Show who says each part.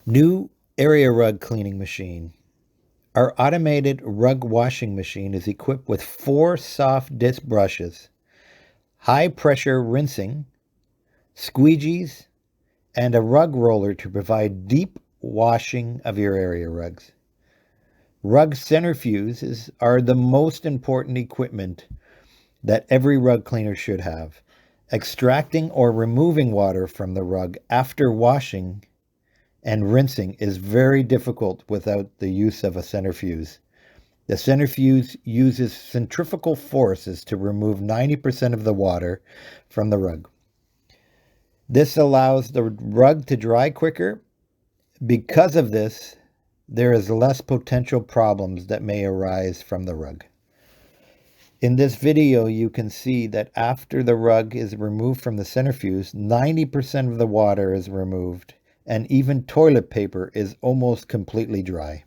Speaker 1: New area rug cleaning machine. Our automated rug washing machine is equipped with 4 soft disc brushes, high pressure rinsing, squeegees, and a rug roller to provide deep washing of your area rugs. Rug centrifuges are the most important equipment that every rug cleaner should have. Extracting or removing water from the rug after washing and rinsing is very difficult without the use of a centrifuge. The centrifuge uses centrifugal forces to remove 90% of the water from the rug. This allows the rug to dry quicker. Because of this, there is less potential problems that may arise from the rug. In this video, you can see that after the rug is removed from the centrifuge, 90% of the water is removed, and even toilet paper is almost completely dry.